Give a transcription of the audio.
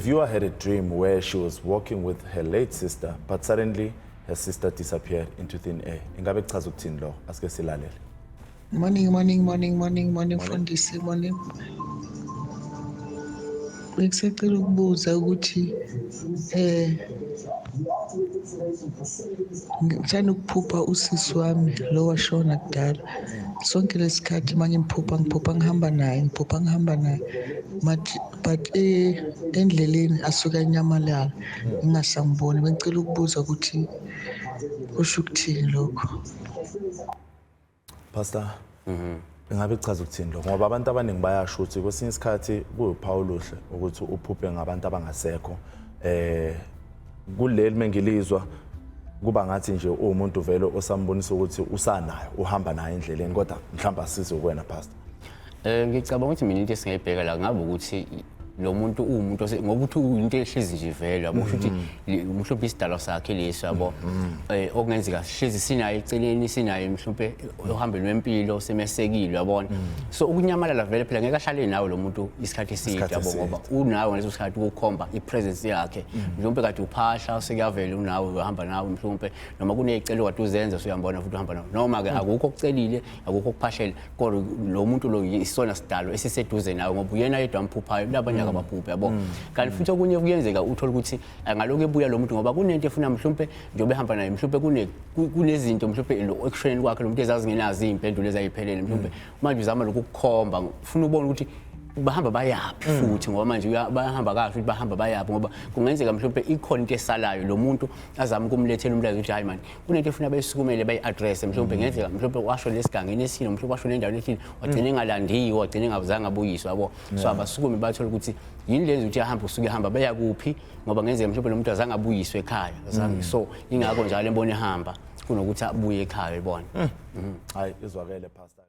viewer had a dream where she was walking with her late sister, but suddenly her sister disappeared into thin air. Ingabe kuchaza ukuthini lo? Asike silalele. Morning, Mfundisi, morning. Ngisacela ukubuza ukuthi ngithanda ukuphupha usisi wami lo washona kudala. Sonke lesikhathi manje ngiphupha ngihamba naye. But endleleni asuka enyamalala ngingasangiboni. Bengicela ukubuza ukuthi kusho ukuthini lokho. Pastor, ingabe kuchaza ukuthini lo? Ngoba abantu abaningi bayasho ukuthi kwesinye isikhathi kuyiphawu luhle ukuthi uphuphe ngabantu abangasekho. Kuleli mengilizwa kuba ngathi nje umuntu vele osambonisa ukuthi usanayo uhamba naye endleleni kodwa mhlawumbe asize kuwena pastor. Ngicabanga ukuthi mina into esingayibheka la ngabe ukuthi lo muntu umuntu ngoba uthi into ehlezi nje vele yabo futhi mhlawumbe isidalo sakhe leso yabo okungenzeka hlezi sinayo eceleni sinayo mhlawumbe ohambeni lwempilo semesekile yabona so ukunyamalala vele phela ngeke ahlale nawe lo muntu isikhathi eside yabo ngoba unawe ngaleso sikhathi ukukhomba ipresence yakhe mhlawumbe kade uphahla sekuyavela unawe uhamba nawe mhlawumbe noma kunezicelo kade uzenza usuyambona futhi uhamba nawe noma ke akukho okucelile akukho okuphashela kodwa lo muntu lo isona sidalo esiseduze nawe ngoba uyena yedwa amphuphayo labanye abaphuphe yabo kanti futhi okunye kuyenzeka uthola ukuthi angaloko ebuya lo muntu ngoba kunento efuna mhlawumbe njobe ehamba naye mhlawumbe kunezinto mhlawumbe lo action kwakhe lo muntu ezazingenazo izimpendulo ezayiphelele mhlawumbe manje uzama lokukhomba ufuna ubone ukuthi bahamba bayaphi futhi ngoba manje bayahamba kahle ukuthi bahamba bayaphi ngoba kungenzeka mhlawumbe ikhona into esalayo lo muntu azama ukumlethela umlayezo ukuthi hayi man kunento efuna bayisukumele bayi-address mhlawumbe ngenzeka mhlawumbe washo lesigangeni esini mhlawumbe washo lendaweni ethile wagcina engalandiwe wagcina engazange abuyiswe yabo so abasukume bathola ukuthi yini lenzo ukuthi ahamba usuke ehamba baya kuphi ngoba ngenzeka mhlawumbe lo muntu azange abuyiswe ekhaya azange so ingakho njalo embona ehamba kunokuthi abuye ekhaya yibona Hayi izwakele pastor.